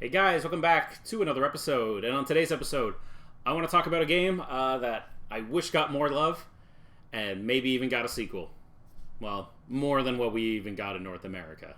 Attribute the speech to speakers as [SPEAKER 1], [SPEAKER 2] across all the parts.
[SPEAKER 1] Hey guys, welcome back to another episode. And on today's episode, I want to talk about a game that I wish got more love and maybe even got a sequel. Well, more than what we even got in North America.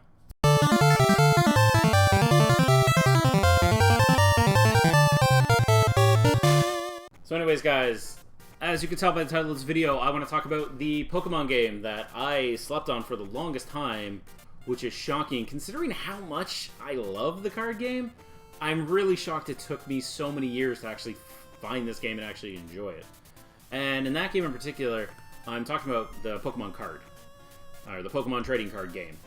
[SPEAKER 1] So anyways, guys, as you can tell by the title of this video, I want to talk about the Pokemon game that I slept on for the longest time, which is shocking considering how much I love the card game. I'm really shocked it took me so many years to actually find this game and actually enjoy it. And in that game in particular, I'm talking about the Pokemon card, or the Pokemon trading card game.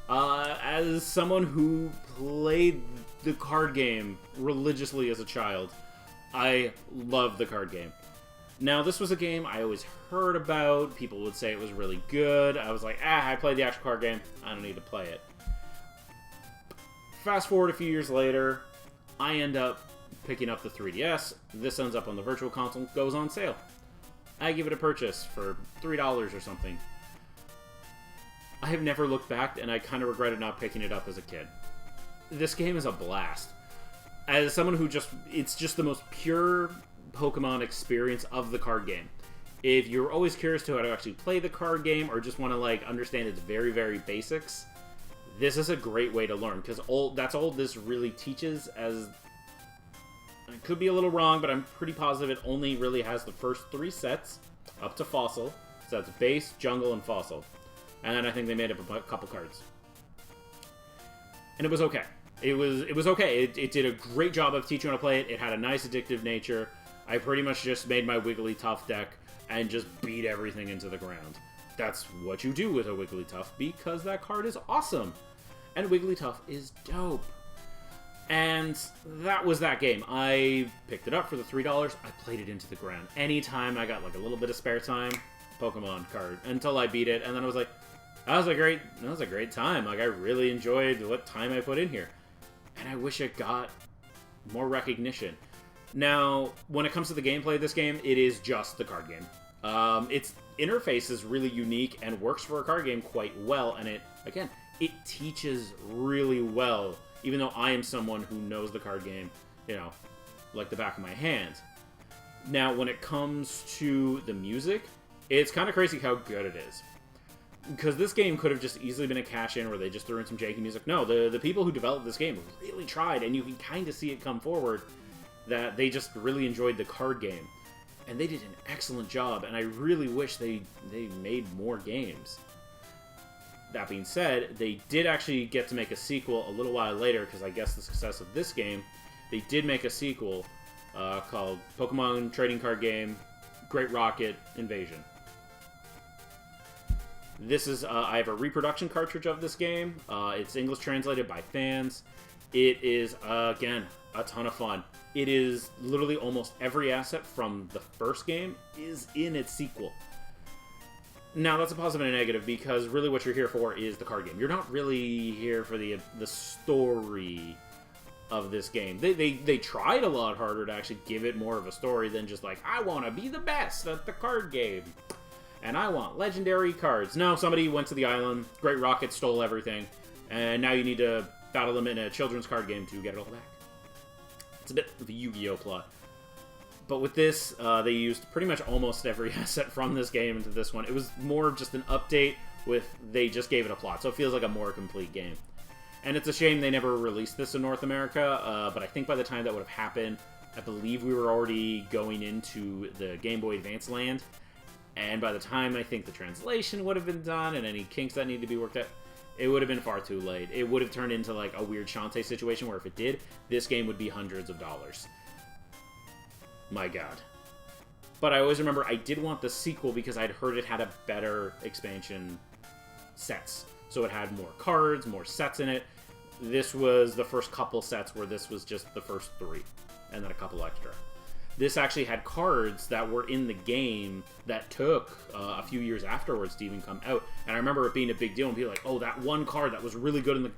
[SPEAKER 1] As someone who played the card game religiously as a child, I love the card game. Now, this was a game I always heard about. People would say it was really good. I was like, I played the actual card game. I don't need to play it. Fast forward a few years later, I end up picking up the 3DS. This ends up on the Virtual Console, goes on sale. I give it a purchase for $3 or something. I have never looked back, and I kind of regretted not picking it up as a kid. This game is a blast. As someone who it's just the most pure Pokemon experience of the card game. If you're always curious to how to actually play the card game or just want to understand its very, very basics, this is a great way to learn, because that's all this really teaches. As I could be a little wrong, but I'm pretty positive it only really has the first 3 sets up to Fossil. So that's Base, Jungle, and Fossil. And then I think they made up a couple cards. And it was okay. It was okay. It did a great job of teaching you how to play it. It had a nice addictive nature. I pretty much just made my Wigglytuff deck and just beat everything into the ground. That's what you do with a Wigglytuff, because that card is awesome. And Wigglytuff is dope. And that was that game. I picked it up for the $3. I played it into the ground. Anytime I got a little bit of spare time, Pokemon card, until I beat it. And then I was like, that was a great time. I really enjoyed what time I put in here. And I wish it got more recognition. Now, when it comes to the gameplay of this game, it is just the card game. Its interface is really unique and works for a card game quite well, and it teaches really well, even though I am someone who knows the card game, like the back of my hand. Now, when it comes to the music, it's kind of crazy how good it is. Because this game could have just easily been a cash-in where they just threw in some janky music. No, the people who developed this game really tried, and you can kind of see it come forward that they just really enjoyed the card game. And they did an excellent job, and I really wish they made more games. That being said, they did actually get to make a sequel a little while later, because I guess the success of this game, they did make a sequel called Pokemon Trading Card Game Great Rocket Invasion. This is, I have a reproduction cartridge of this game. It's English translated by fans. It is, again, a ton of fun. It is literally almost every asset from the first game is in its sequel. Now, that's a positive and a negative, because really what you're here for is the card game. You're not really here for the story of this game. They tried a lot harder to actually give it more of a story than just I want to be the best at the card game. And I want legendary cards. No, somebody went to the island, Great Rocket stole everything, and now you need to battle them in a children's card game to get it all back. It's a bit of a Yu-Gi-Oh plot. But with this, they used pretty much almost every asset from this game into this one. It was more of just an update they just gave it a plot, so it feels like a more complete game. And it's a shame they never released this in North America, but I think by the time that would have happened, I believe we were already going into the Game Boy Advance land. And by the time I think the translation would have been done and any kinks that need to be worked out, it would have been far too late. It would have turned into a weird Shantae situation where if it did, this game would be hundreds of dollars. My god. But I always remember I did want the sequel because I'd heard it had a better expansion sets. So it had more cards, more sets in it. This was the first couple sets where this was just the first 3. And then a couple extra. This actually had cards that were in the game that took a few years afterwards to even come out. And I remember it being a big deal and people oh, that one card that was really good in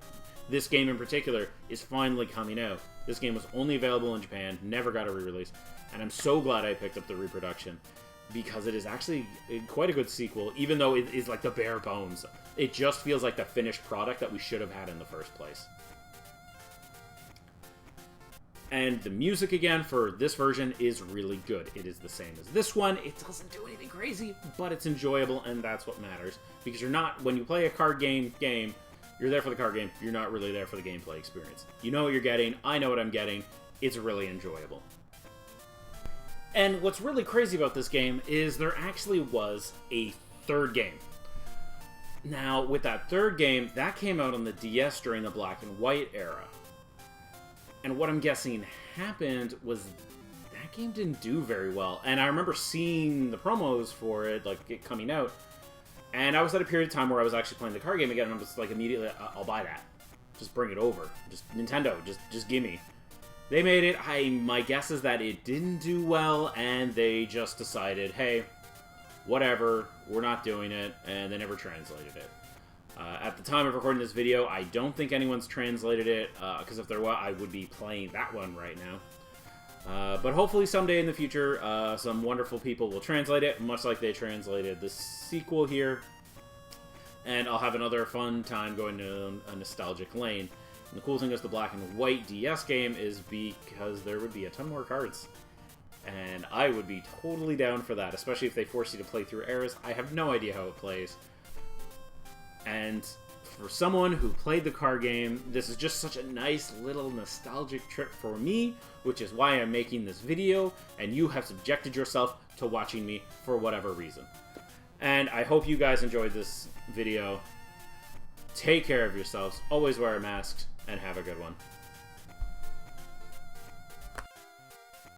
[SPEAKER 1] this game in particular is finally coming out. This game was only available in Japan, never got a re-release. And I'm so glad I picked up the reproduction, because it is actually quite a good sequel, even though it is the bare bones. It just feels like the finished product that we should have had in the first place. And the music, again, for this version is really good. It is the same as this one. It doesn't do anything crazy, but it's enjoyable, and that's what matters. Because you're not, when you play a card game, you're there for the card game. You're not really there for the gameplay experience. You know what you're getting. I know what I'm getting. It's really enjoyable. And what's really crazy about this game is there actually was a third game. Now, with that third game, that came out on the DS during the black and white era. And what I'm guessing happened was that game didn't do very well. And I remember seeing the promos for it, like, it coming out. And I was at a period of time where I was actually playing the card game again, and I'm just like, immediately, I'll buy that. Just bring it over. Just, Nintendo, just gimme. They made it. My guess is that it didn't do well, and they just decided, hey, whatever, we're not doing it, and they never translated it. At the time of recording this video, I don't think anyone's translated it, because if there were, I would be playing that one right now. But hopefully someday in the future, some wonderful people will translate it, much like they translated the sequel here. And I'll have another fun time going to a nostalgic lane. And the cool thing is the black and white DS game is because there would be a ton more cards. And I would be totally down for that, especially if they force you to play through eras. I have no idea how it plays. And for someone who played the card game, this is just such a nice little nostalgic trip for me, which is why I'm making this video, and you have subjected yourself to watching me for whatever reason. And I hope you guys enjoyed this video. Take care of yourselves, always wear a mask, and have a good one.